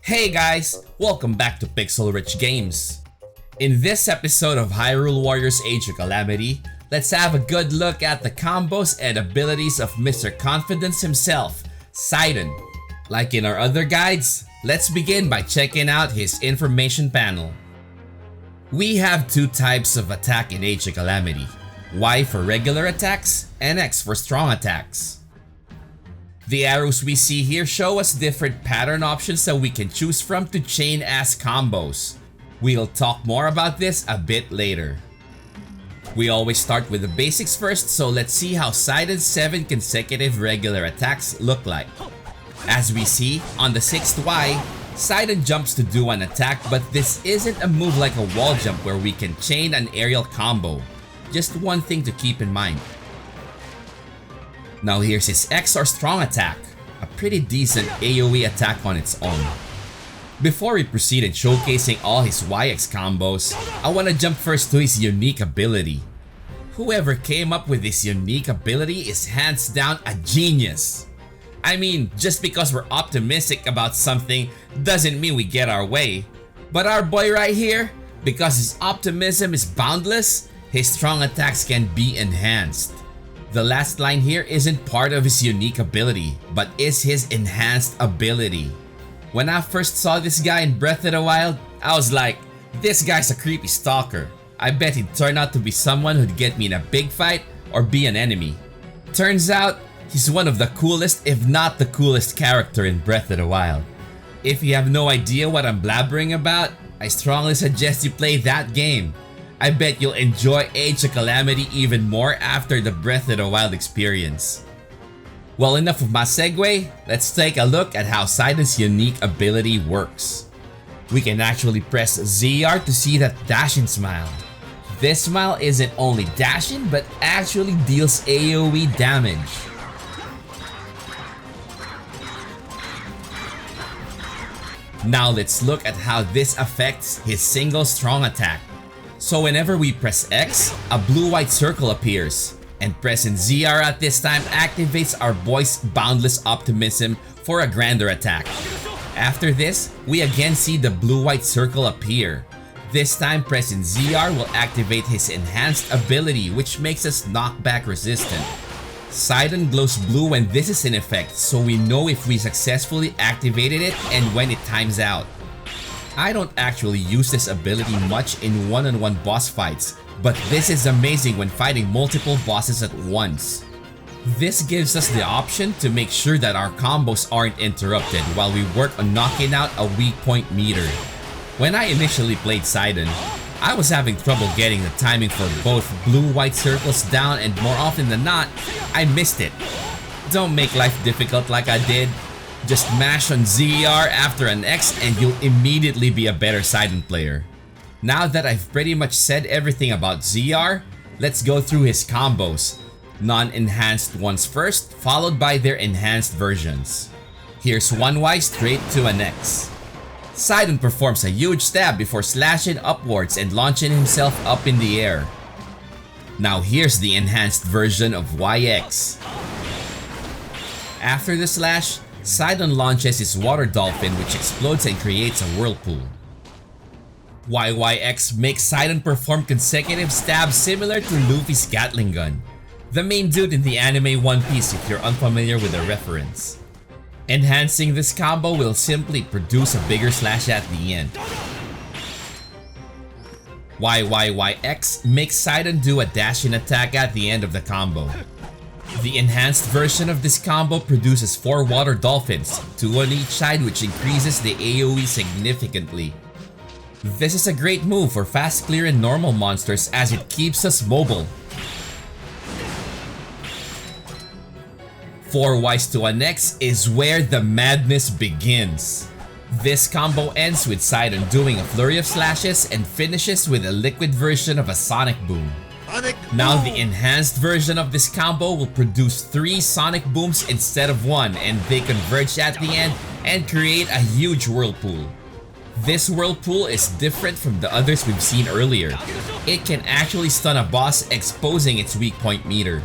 Hey guys, welcome back to Pixel Rich Games. In this episode of Hyrule Warriors Age of Calamity, let's have a good look at the combos and abilities of Mr. Confidence himself, Sidon. Like in our other guides, let's begin by checking out his information panel. We have two types of attack in Age of Calamity, Y for regular attacks and X for strong attacks. The arrows we see here show us different pattern options that we can choose from to chain as combos. We'll talk more about this a bit later. We always start with the basics first, so let's see how Sidon's 7 consecutive regular attacks look like. As we see, on the 6th Y, Sidon jumps to do an attack, but this isn't a move like a wall jump where we can chain an aerial combo. Just one thing to keep in mind. Now here's his X or strong attack, a pretty decent AoE attack on its own. Before we proceed in showcasing all his YX combos, I wanna jump first to his unique ability. Whoever came up with this unique ability is hands down a genius. I mean, just because we're optimistic about something doesn't mean we get our way. But our boy right here, because his optimism is boundless, his strong attacks can be enhanced. The last line here isn't part of his unique ability, but is his enhanced ability. When I first saw this guy in Breath of the Wild, I was like, this guy's a creepy stalker. I bet he'd turn out to be someone who'd get me in a big fight or be an enemy. Turns out, he's one of the coolest, if not the coolest character in Breath of the Wild. If you have no idea what I'm blabbering about, I strongly suggest you play that game. I bet you'll enjoy Age of Calamity even more after the Breath of the Wild experience. Well, enough of my segue, let's take a look at how Sidon's unique ability works. We can actually press ZR to see that dashing smile. This smile isn't only dashing but actually deals AoE damage. Now let's look at how this affects his single strong attack. So whenever we press X, a blue-white circle appears, and pressing ZR at this time activates our boy's boundless optimism for a grander attack. After this, we again see the blue-white circle appear. This time pressing ZR will activate his enhanced ability, which makes us knockback resistant. Sidon glows blue when this is in effect, so we know if we successfully activated it and when it times out. I don't actually use this ability much in one-on-one boss fights, but this is amazing when fighting multiple bosses at once. This gives us the option to make sure that our combos aren't interrupted while we work on knocking out a weak point meter. When I initially played Sidon, I was having trouble getting the timing for both blue-white circles down, and more often than not, I missed it. Don't make life difficult like I did. Just mash on ZR after an X and you'll immediately be a better Sidon player. Now that I've pretty much said everything about ZR, let's go through his combos. Non-enhanced ones first, followed by their enhanced versions. Here's 1Y straight to an X. Sidon performs a huge stab before slashing upwards and launching himself up in the air. Now here's the enhanced version of YX. After the slash, Sidon launches his water dolphin, which explodes and creates a whirlpool. YYX makes Sidon perform consecutive stabs similar to Luffy's Gatling gun, the main dude in the anime One Piece if you're unfamiliar with the reference. Enhancing this combo will simply produce a bigger slash at the end. YYYX makes Sidon do a dashing attack at the end of the combo. The enhanced version of this combo produces 4 water dolphins, 2 on each side, which increases the AoE significantly. This is a great move for fast clearing normal monsters as it keeps us mobile. 4Ys to an X is where the madness begins. This combo ends with Sidon doing a flurry of slashes and finishes with a liquid version of a sonic boom. Now the enhanced version of this combo will produce 3 sonic booms instead of 1, and they converge at the end and create a huge whirlpool. This whirlpool is different from the others we've seen earlier. It can actually stun a boss, exposing its weak point meter.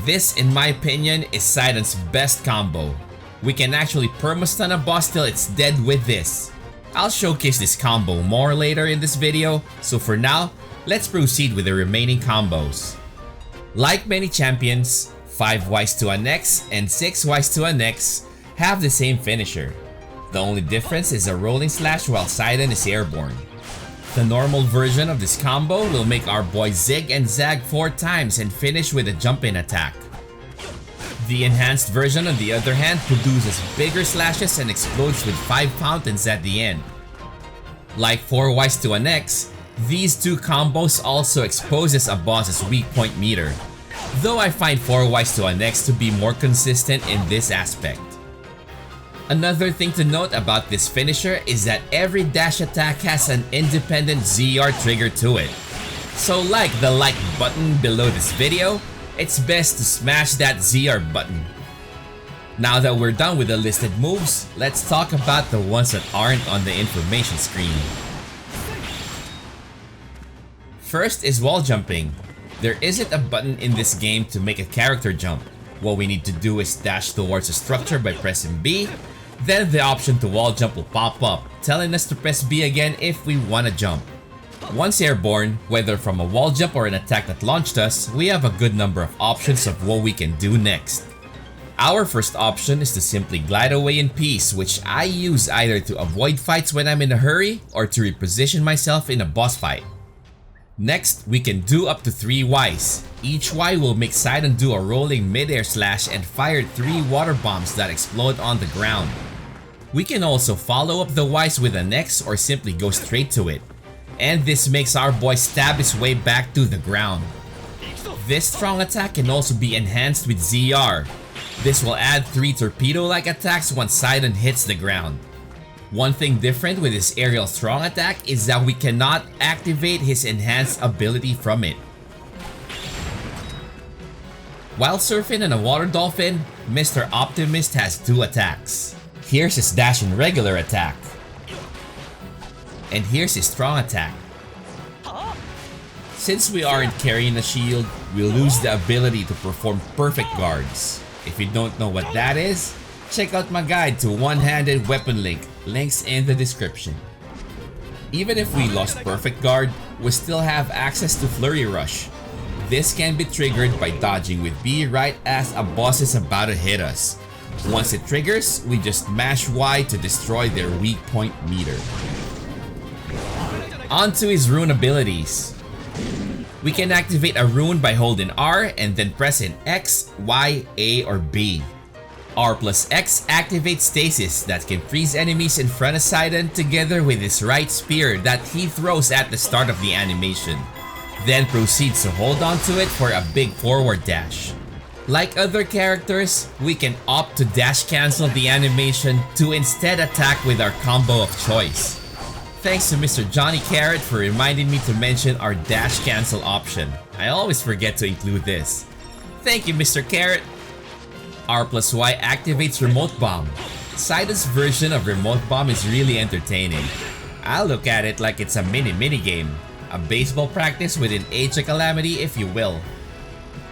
This, in my opinion, is Sidon's best combo. We can actually perma-stun a boss till it's dead with this. I'll showcase this combo more later in this video, so for now, let's proceed with the remaining combos. Like many champions, 5 Ys to an X and 6 Ys to an X have the same finisher. The only difference is a rolling slash while Sidon is airborne. The normal version of this combo will make our boy zig and zag 4 times and finish with a jump-in attack. The enhanced version on the other hand produces bigger slashes and explodes with 5 fountains at the end. Like 4 Ys to an X, these two combos also exposes a boss's weak point meter, though I find 4 Ys to an X to be more consistent in this aspect. Another thing to note about this finisher is that every dash attack has an independent ZR trigger to it. So like the like button below this video, it's best to smash that ZR button. Now that we're done with the listed moves, let's talk about the ones that aren't on the information screen. First is wall jumping. There isn't a button in this game to make a character jump. What we need to do is dash towards a structure by pressing B, then the option to wall jump will pop up, telling us to press B again if we want to jump. Once airborne, whether from a wall jump or an attack that launched us, we have a good number of options of what we can do next. Our first option is to simply glide away in peace, which I use either to avoid fights when I'm in a hurry or to reposition myself in a boss fight. Next, we can do up to 3 Ys. Each Y will make Sidon do a rolling mid-air slash and fire 3 water bombs that explode on the ground. We can also follow up the Ys with an X or simply go straight to it. And this makes our boy stab his way back to the ground. This strong attack can also be enhanced with ZR. This will add 3 torpedo-like attacks once Sidon hits the ground. One thing different with his aerial strong attack is that we cannot activate his enhanced ability from it. While surfing on a water dolphin, Mr. Optimist has 2 attacks. Here's his dash and regular attack. And here's his strong attack. Since we aren't carrying a shield, we'll lose the ability to perform perfect guards. If you don't know what that is, check out my guide to one-handed weapon link, links in the description. Even if we lost perfect guard, we still have access to Flurry Rush. This can be triggered by dodging with B right as a boss is about to hit us. Once it triggers, we just mash Y to destroy their weak point meter. On to his rune abilities. We can activate a rune by holding R and then pressing X, Y, A, or B. R plus X activates stasis that can freeze enemies in front of Sidon together with his right spear that he throws at the start of the animation. Then proceeds to hold on to it for a big forward dash. Like other characters, we can opt to dash cancel the animation to instead attack with our combo of choice. Thanks to Mr. Johnny Carrot for reminding me to mention our dash cancel option. I always forget to include this. Thank you, Mr. Carrot. R plus Y activates Remote Bomb. Sidon's version of Remote Bomb is really entertaining. I look at it like it's a mini game. A baseball practice with an Age of Calamity if you will.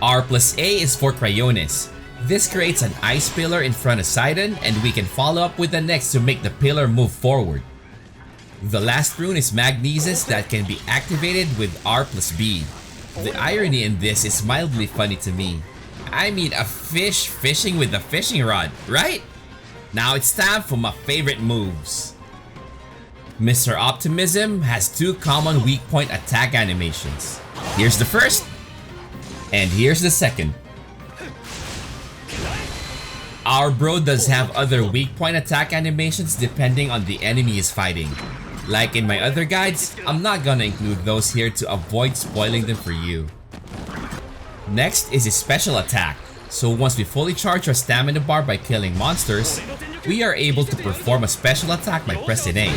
R plus A is for Cryonis. This creates an ice pillar in front of Sidon and we can follow up with the next to make the pillar move forward. The last rune is Magnesis that can be activated with R plus B. The irony in this is mildly funny to me. I mean a fish fishing with a fishing rod, right? Now it's time for my favorite moves. Mr. Optimism has 2 common weak point attack animations. Here's the first, and here's the second. Our bro does have other weak point attack animations depending on the enemy he's fighting. Like in my other guides, I'm not gonna include those here to avoid spoiling them for you. Next is his special attack. So once we fully charge our stamina bar by killing monsters, we are able to perform a special attack by pressing A.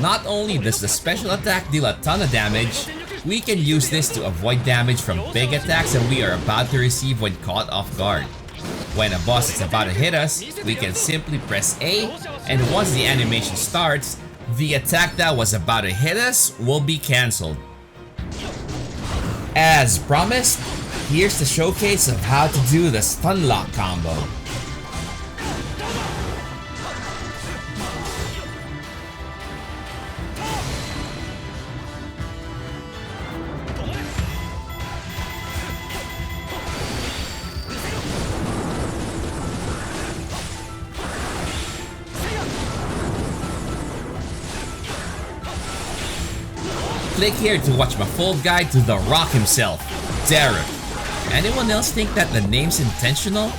Not only does the special attack deal a ton of damage, we can use this to avoid damage from big attacks that we are about to receive when caught off guard. When a boss is about to hit us, we can simply press A, and once the animation starts, the attack that was about to hit us will be cancelled. As promised, here's the showcase of how to do the stun lock combo. click here to watch my full guide to the rock himself, Derek. Anyone else think that the name's intentional?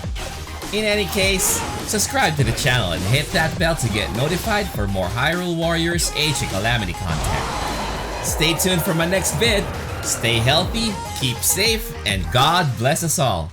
In any case, subscribe to the channel and hit that bell to get notified for more Hyrule Warriors Age of Calamity content. Stay tuned for my next vid. Stay healthy, keep safe, and God bless us all.